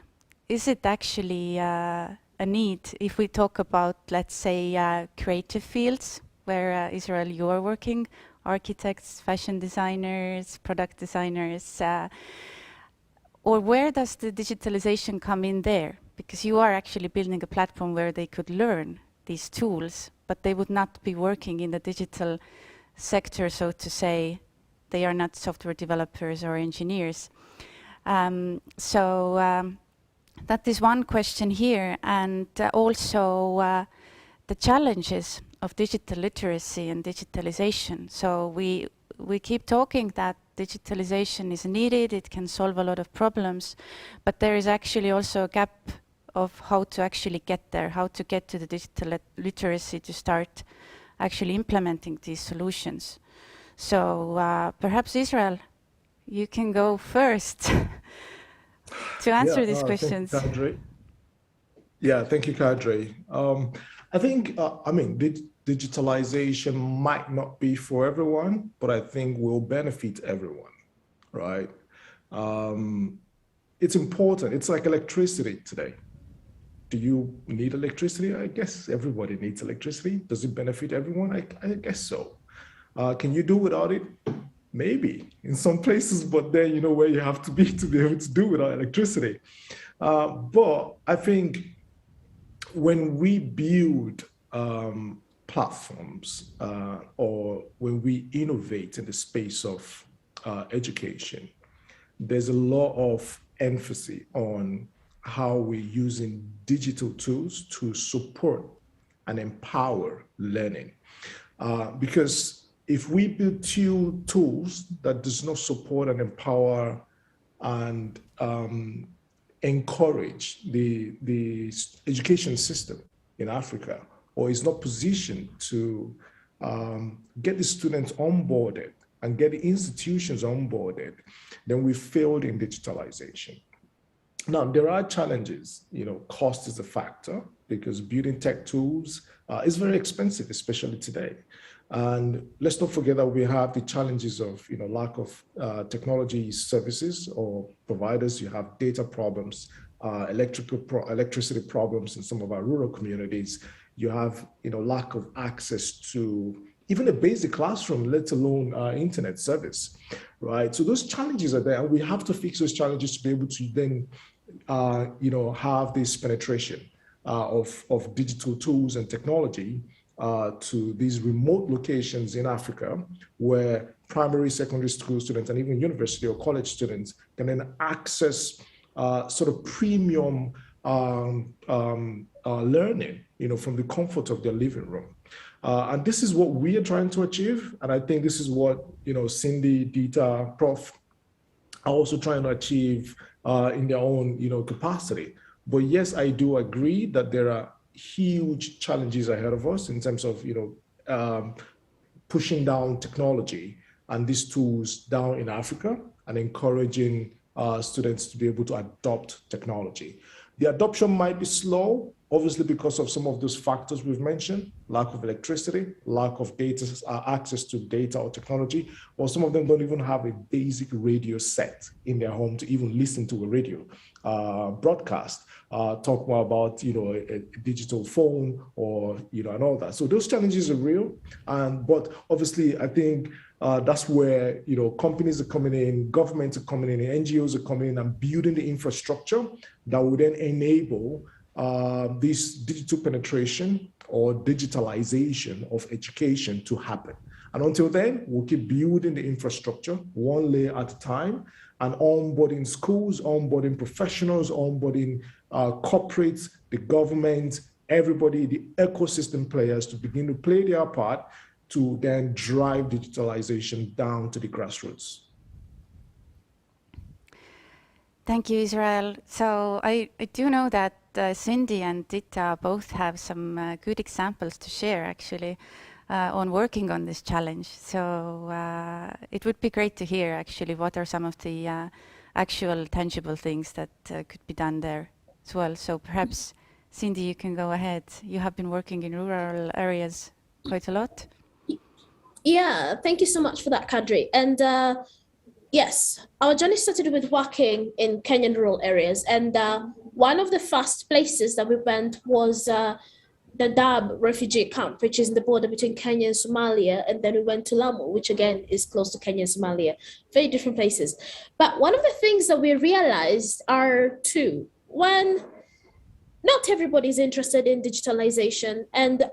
Is it actually a need if we talk about, let's say, creative fields, where Israel, you are working, architects, fashion designers, product designers, or where does the digitalization come in there? Because you are actually building a platform where they could learn these tools, but they would not be working in the digital sector, so to say. They are not software developers or engineers. That is one question here, and also the challenges of digital literacy and digitalization. So we keep talking that digitalization is needed, it can solve a lot of problems, but there is actually also a gap of how to actually get there, how to get to the digital literacy to start actually implementing these solutions. So perhaps Israel, you can go first. To answer these questions. Thank you, Kadri. Thank you, Kadri. I think, digitalization might not be for everyone, but I think will benefit everyone, right? It's important. It's like electricity today. do you need electricity? I guess everybody needs electricity. Does it benefit everyone? I guess so. Can you do without it? Maybe in some places, but then you know where you have to be able to do without electricity. But I think when we build platforms or when we innovate in the space of education, there's a lot of emphasis on how we're using digital tools to support and empower learning. Because if we build tools that does not support and empower and encourage the education system in Africa, or is not positioned to get the students onboarded and get the institutions onboarded, then we failed in digitalization. Now, there are challenges. You know, cost is a factor because building tech tools is very expensive, especially today. And let's not forget that we have the challenges of, you know, lack of technology services or providers. You have data problems, electricity problems in some of our rural communities. You have, you know, lack of access to even a basic classroom, let alone internet service, right? So those challenges are there, and we have to fix those challenges to be able to then, you know, have this penetration of digital tools and technology to these remote locations in Africa where primary, secondary school students and even university or college students can then access sort of premium learning, you know, from the comfort of their living room. And this is what we are trying to achieve. And I think this is what, you know, Cindy, Ditta, Prof are also trying to achieve in their own, you know, capacity. But yes, I do agree that there are huge challenges ahead of us in terms of, you know, pushing down technology and these tools down in Africa and encouraging students to be able to adopt technology. The adoption might be slow, obviously because of some of those factors we've mentioned, lack of electricity, lack of data, access to data or technology, or some of them don't even have a basic radio set in their home to even listen to a radio broadcast, talk more about, you know, a digital phone or, you know, and all that. So those challenges are real. But obviously, I think that's where, you know, companies are coming in, governments are coming in, NGOs are coming in and building the infrastructure that will then enable this digital penetration or digitalization of education to happen. And until then, we'll keep building the infrastructure one layer at a time and onboarding schools, onboarding professionals, onboarding corporates, the government, everybody, the ecosystem players to begin to play their part to then drive digitalization down to the grassroots. Thank you, Israel. So I do know that Cindy and Ditta both have some good examples to share, actually, on working on this challenge. So it would be great to hear, actually, what are some of the actual tangible things that could be done there as well. So perhaps, Cindy, you can go ahead. You have been working in rural areas quite a lot. Yeah, thank you so much for that, Kadri. And yes, our journey started with working in Kenyan rural areas. And one of the first places that we went was the Dadaab refugee camp, which is in the border between Kenya and Somalia. And then we went to Lamu, which again is close to Kenya and Somalia. Very different places. But one of the things that we realized are two. One, not everybody's interested in digitalization. And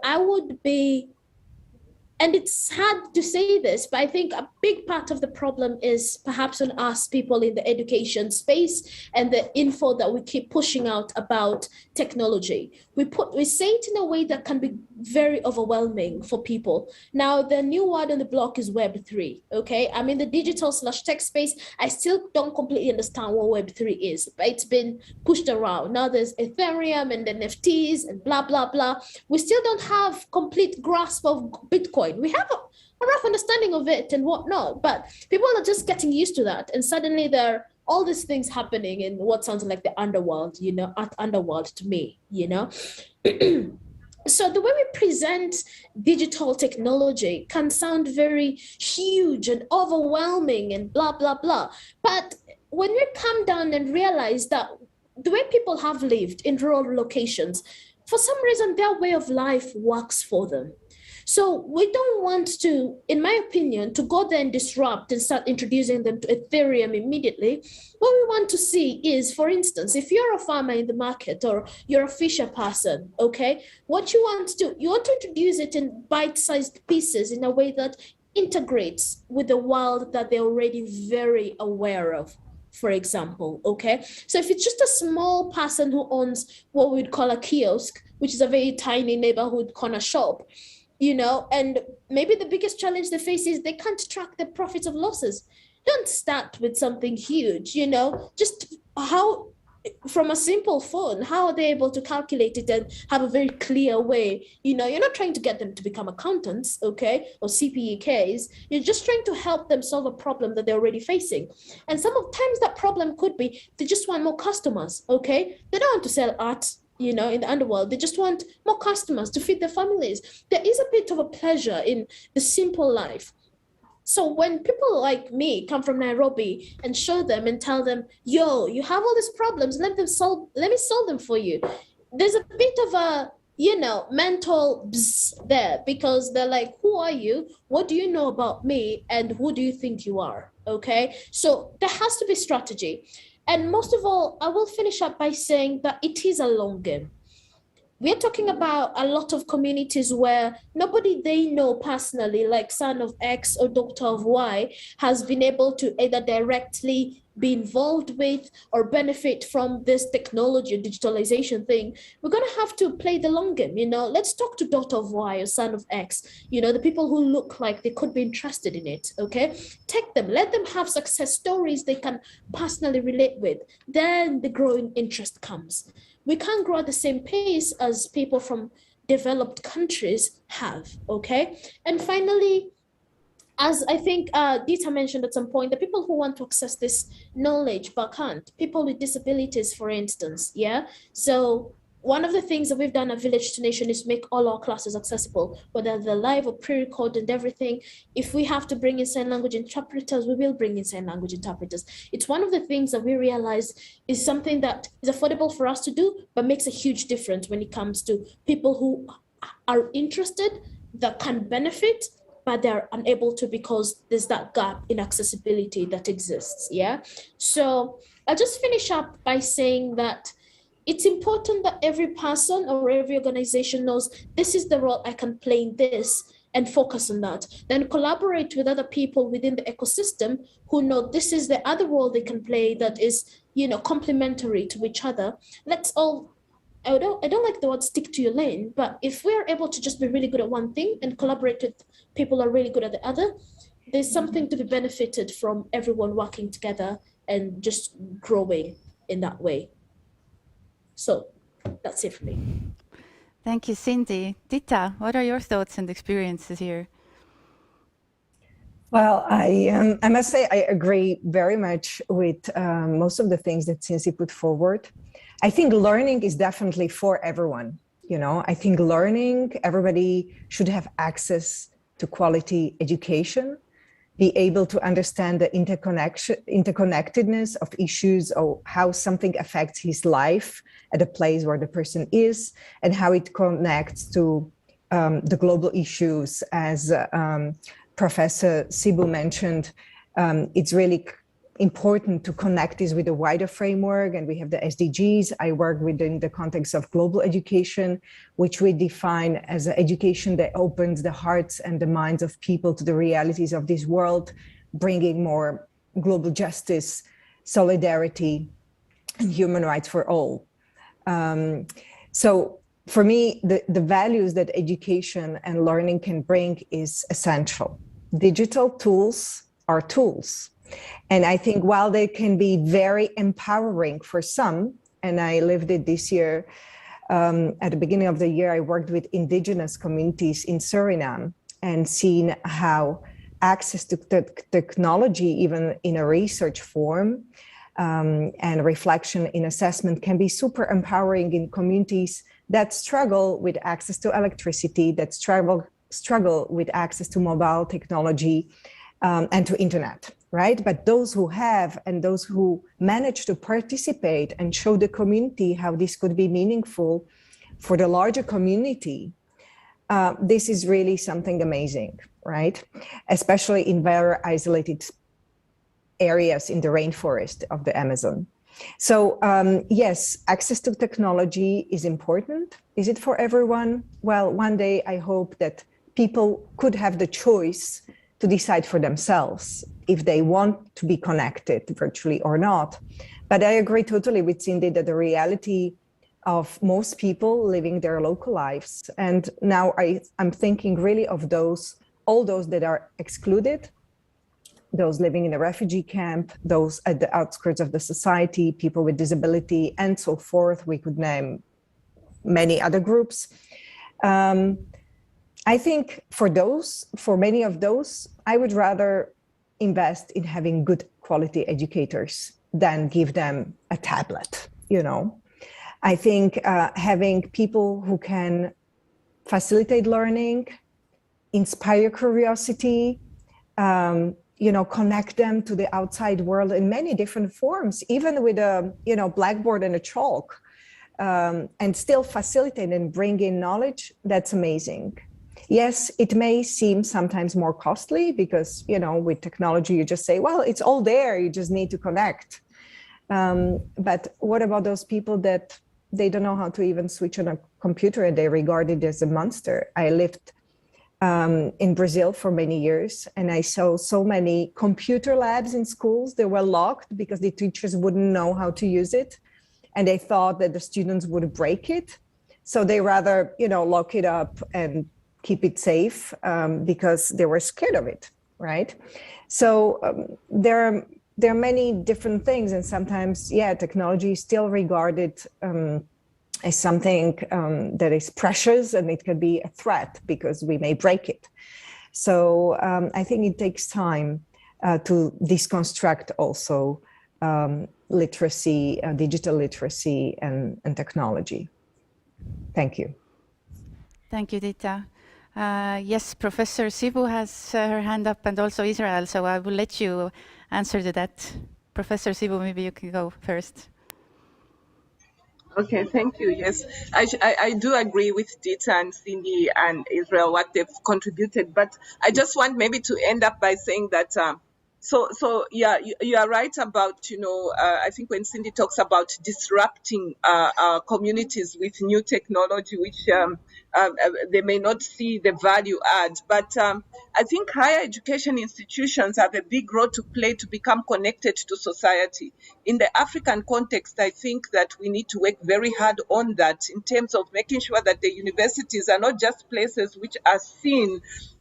and it's hard to say this, but I think a big part of the problem is perhaps on us people in the education space and the info that we keep pushing out about technology. We say it in a way that can be very overwhelming for people. Now, the new word on the block is Web3, okay? I'm in the digital/tech space. I still don't completely understand what Web3 is, but it's been pushed around. Now there's Ethereum and NFTs and blah, blah, blah. We still don't have complete grasp of Bitcoin. We have a rough understanding of it and whatnot, but people are just getting used to that. And suddenly there are all these things happening in what sounds like the underworld, you know, underworld to me, you know. So the way we present digital technology can sound very huge and overwhelming and blah, blah, blah. But when we come down and realize that the way people have lived in rural locations, for some reason, their way of life works for them. So we don't want to, in my opinion, to go there and disrupt and start introducing them to Ethereum immediately. What we want to see is, for instance, if you're a farmer in the market or you're a fisher person, okay, what you want to do, you want to introduce it in bite-sized pieces in a way that integrates with the world that they're already very aware of. For example, okay? So if it's just a small person who owns what we'd call a kiosk, which is a very tiny neighborhood corner shop, you know, and maybe the biggest challenge they face is they can't track their profits or losses. Don't start with something huge, you know, just how, from a simple phone, how are they able to calculate it and have a very clear way? You know, you're not trying to get them to become accountants, okay, or CPEKs. You're just trying to help them solve a problem that they're already facing. And sometimes that problem could be they just want more customers, okay? They don't want to sell art, you know, in the underworld. They just want more customers to feed their families. There is a bit of a pleasure in the simple life. So when people like me come from Nairobi and show them and tell them, yo, you have all these problems, let me solve them for you. There's a bit of a, you know, mental bzz there, because they're like, who are you? What do you know about me? And who do you think you are? Okay. So there has to be strategy. And most of all, I will finish up by saying that it is a long game. We're talking about a lot of communities where nobody they know personally, like son of X or daughter of Y, has been able to either directly be involved with or benefit from this technology or digitalization thing. We're going to have to play the long game. You know, let's talk to daughter of Y or son of X, you know, the people who look like they could be interested in it. Okay, take them, let them have success stories they can personally relate with. Then the growing interest comes. We can't grow at the same pace as people from developed countries have, okay? And finally, as I think Ditta mentioned at some point, the people who want to access this knowledge but can't, people with disabilities, for instance, yeah? So one of the things that we've done at Village to Nation is make all our classes accessible, whether they're live or pre-recorded and everything. If we have to bring in sign language interpreters, we will bring in sign language interpreters. It's one of the things that we realize is something that is affordable for us to do, but makes a huge difference when it comes to people who are interested, that can benefit, but they're unable to because there's that gap in accessibility that exists, yeah? So I'll just finish up by saying that it's important that every person or every organization knows this is the role I can play in this and focus on that. Then collaborate with other people within the ecosystem who know this is the other role they can play that is, you know, complementary to each other. Let's all, I don't like the word stick to your lane, but if we're able to just be really good at one thing and collaborate with people who are really good at the other, there's something to be benefited from everyone working together and just growing in that way. So that's it for me. Thank you, Cindy. Ditta, what are your thoughts and experiences here? Well, I must say I agree very much with most of the things that Cindy put forward. I think learning is definitely for everyone. You know, I think learning, everybody should have access to quality education, be able to understand the interconnectedness of issues or how something affects his life at the place where the person is and how it connects to the global issues. As Professor Sibu mentioned, it's really important to connect this with a wider framework, and we have the SDGs. I work within the context of global education, which we define as an education that opens the hearts and the minds of people to the realities of this world, bringing more global justice, solidarity, and human rights for all. So for me, the values that education and learning can bring is essential. Digital tools are tools. And I think while they can be very empowering for some, and I lived it this year, at the beginning of the year, I worked with indigenous communities in Suriname and seen how access to technology, even in a research form, and reflection in assessment can be super empowering in communities that struggle with access to electricity, that struggle with access to mobile technology, and to internet. right? But those who have and those who manage to participate and show the community how this could be meaningful for the larger community, this is really something amazing, right? Especially in very isolated areas in the rainforest of the Amazon. So yes, access to technology is important. Is it for everyone? Well, one day I hope that people could have the choice to decide for themselves if they want to be connected virtually or not. But I agree totally with Cindy that the reality of most people living their local lives, and now I'm thinking really of all those that are excluded, those living in a refugee camp, those at the outskirts of the society, people with disability, and so forth. We could name many other groups. I think for many of those, I would rather invest in having good quality educators than give them a tablet, you know. I think having people who can facilitate learning, inspire curiosity, connect them to the outside world in many different forms, even with a blackboard and a chalk, and still facilitate and bring in knowledge, that's amazing. Yes, it may seem sometimes more costly because, with technology, you just say, well, it's all there, you just need to connect. But what about those people that they don't know how to even switch on a computer and they regard it as a monster? I lived in Brazil for many years, and I saw so many computer labs in schools. They were locked because the teachers wouldn't know how to use it, and they thought that the students would break it. So they rather, lock it up and keep it safe because they were scared of it, right? So there are many different things, and sometimes, technology is still regarded as something that is precious, and it can be a threat because we may break it. So I think it takes time to deconstruct also literacy, digital literacy, and technology. Thank you. Thank you, Ditta. Yes, Professor Sibu has her hand up, and also Israel, so I will let you answer to that. Professor Sibu, maybe you can go first. Okay, thank you. Yes, I do agree with Ditta and Cindy and Israel, what they've contributed, but I just want maybe to end up by saying that, yeah, you are right about, I think when Cindy talks about disrupting communities with new technology, which they may not see the value add, but I think higher education institutions have a big role to play to become connected to society. In the African context, I think that we need to work very hard on that in terms of making sure that the universities are not just places which are seen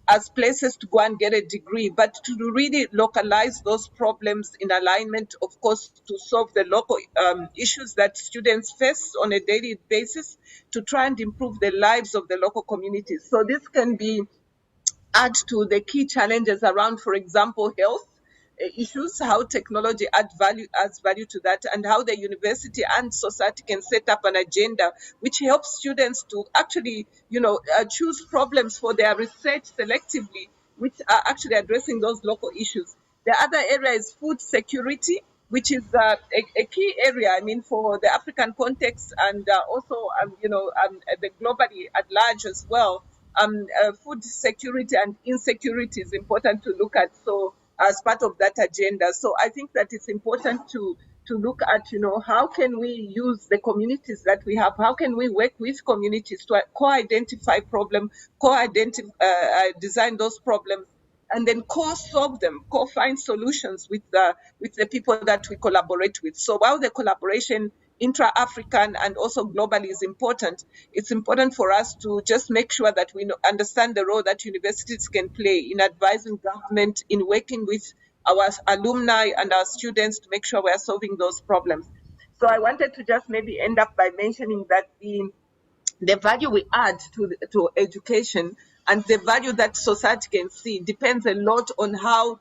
as places to go and get a degree, but to really localize those problems in alignment, of course, to solve the local issues that students face on a daily basis to try and improve the lives of the local communities. So this can be add to the key challenges around, for example, health issues, how technology adds value to that, and how the university and society can set up an agenda which helps students to actually, choose problems for their research selectively, which are actually addressing those local issues. The other area is food security, which is a key area, for the African context and also, the globally at large as well. Food security and insecurity is important to look at. So as part of that agenda. So I think that it's important to look at, how can we use the communities that we have? How can we work with communities to co-identify problems, design those problems, and then co-solve them, co-find solutions with the people that we collaborate with. So while the collaboration intra-African and also globally is important, it's important for us to just make sure that we understand the role that universities can play in advising government, in working with our alumni and our students to make sure we are solving those problems. So I wanted to just maybe end up by mentioning that the value we add to education and the value that society can see depends a lot on how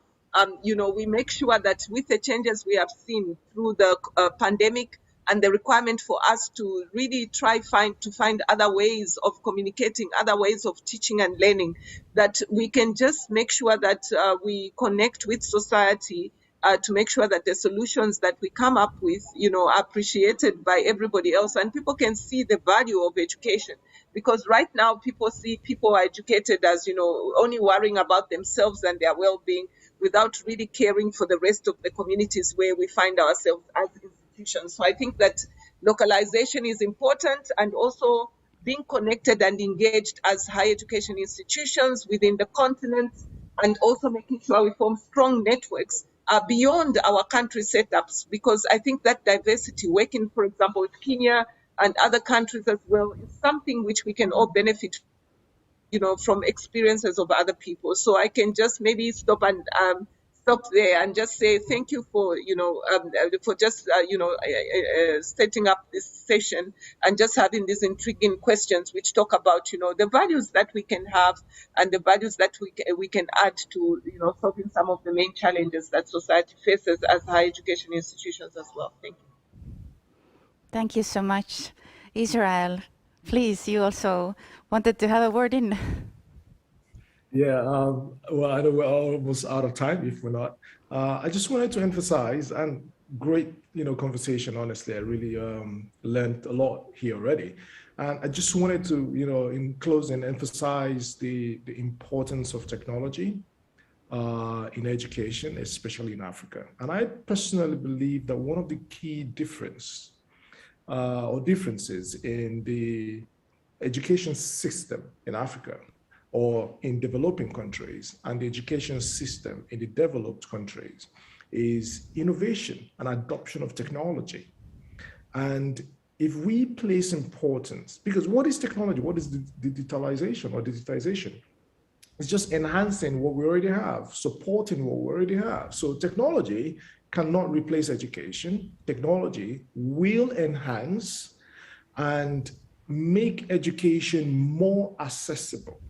we make sure that with the changes we have seen through the pandemic, and the requirement for us to really try to find other ways of communicating, other ways of teaching and learning, that we can just make sure that we connect with society to make sure that the solutions that we come up with, are appreciated by everybody else, and people can see the value of education. Because right now people are educated as, only worrying about themselves and their well-being, without really caring for the rest of the communities where we find ourselves as institutions. So I think that localization is important, and also being connected and engaged as higher education institutions within the continent, and also making sure we form strong networks beyond our country setups, because I think that diversity, working, for example, with Kenya and other countries as well, is something which we can all benefit, from experiences of other people. So I can just maybe stop there and just say thank you for, setting up this session and just having these intriguing questions which talk about, the values that we can have and the values that we can add to, solving some of the main challenges that society faces as higher education institutions as well. Thank you. Thank you so much. Israel, please, you also wanted to have a word in. Yeah, well, I know we're almost out of time if we're not. I just wanted to emphasize, and great, conversation, honestly. I really learned a lot here already. And I just wanted to, in closing, emphasize the importance of technology in education, especially in Africa. And I personally believe that one of the key differences in the education system in Africa or in developing countries and the education system in the developed countries is innovation and adoption of technology. And if we place importance, because what is technology? What is digitalization or digitization? It's just enhancing what we already have, supporting what we already have. So technology cannot replace education. Technology will enhance and make education more accessible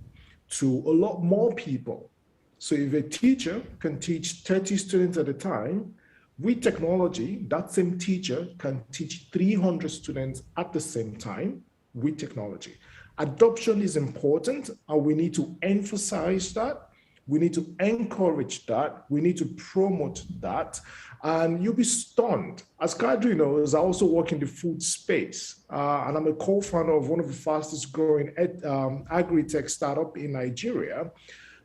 to a lot more people. So if a teacher can teach 30 students at a time, with technology, that same teacher can teach 300 students at the same time with technology. Adoption is important, and we need to emphasize that. We need to encourage that. We need to promote that. And you'll be stunned. As Kadri knows, I also work in the food space, and I'm a co-founder of one of the fastest growing agri-tech startup in Nigeria.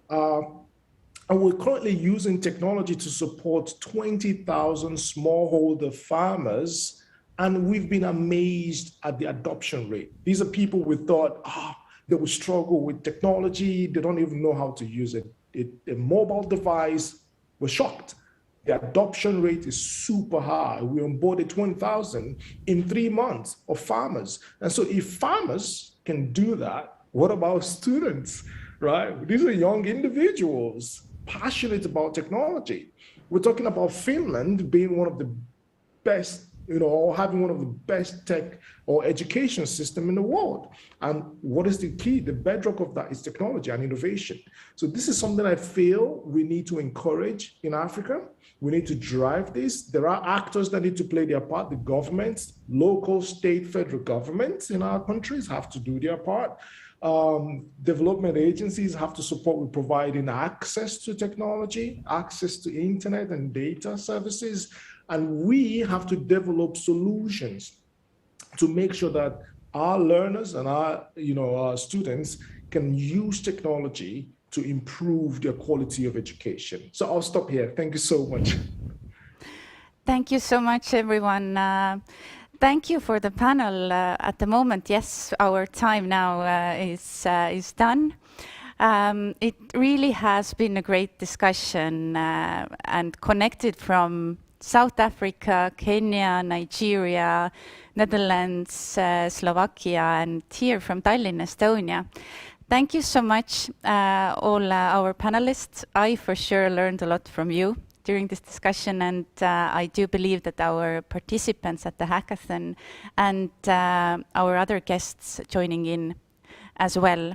And we're currently using technology to support 20,000 smallholder farmers, and we've been amazed at the adoption rate. These are people we thought, they will struggle with technology. They don't even know how to use it. A mobile device. We're shocked. The adoption rate is super high. We onboarded 20,000 in 3 months of farmers. And so if farmers can do that, what about students, right? These are young individuals passionate about technology. We're talking about Finland being one of the best, or having one of the best tech or education system in the world. And what is the key? The bedrock of that is technology and innovation. So this is something I feel we need to encourage in Africa. We need to drive this. There are actors that need to play their part. The governments, local, state, federal governments in our countries have to do their part. Development agencies have to support with providing access to technology, access to internet and data services. And we have to develop solutions to make sure that our learners and our students can use technology to improve their quality of education. So I'll stop here. Thank you so much. Thank you so much, everyone. Thank you for the panel. At the moment, yes, our time now is done. It really has been a great discussion and connected from South Africa, Kenya, Nigeria, Netherlands, Slovakia, and here from Tallinn, Estonia. Thank you so much, all our panelists. I for sure learned a lot from you during this discussion, and I do believe that our participants at the hackathon and our other guests joining in as well.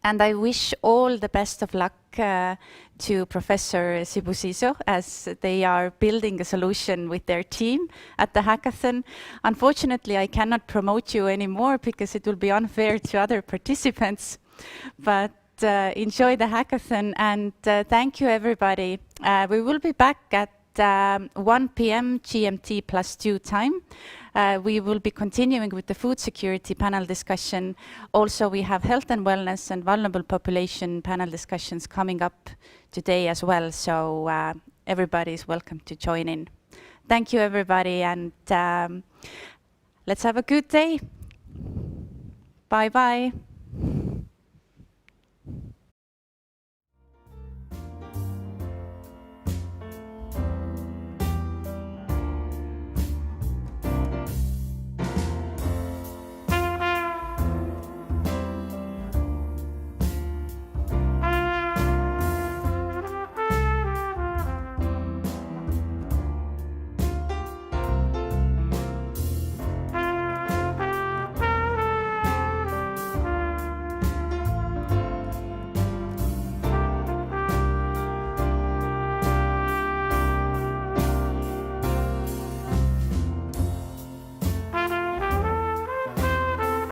And I wish all the best of luck to Professor Sibu as they are building a solution with their team at the hackathon. Unfortunately, I cannot promote you anymore because it will be unfair to other participants. But enjoy the hackathon, and thank you, everybody. We will be back at 1 p.m. GMT +2 time. We will be continuing with the food security panel discussion. Also, we have health and wellness and vulnerable population panel discussions coming up today as well. So everybody is welcome to join in. Thank you, everybody, and let's have a good day. Bye-bye.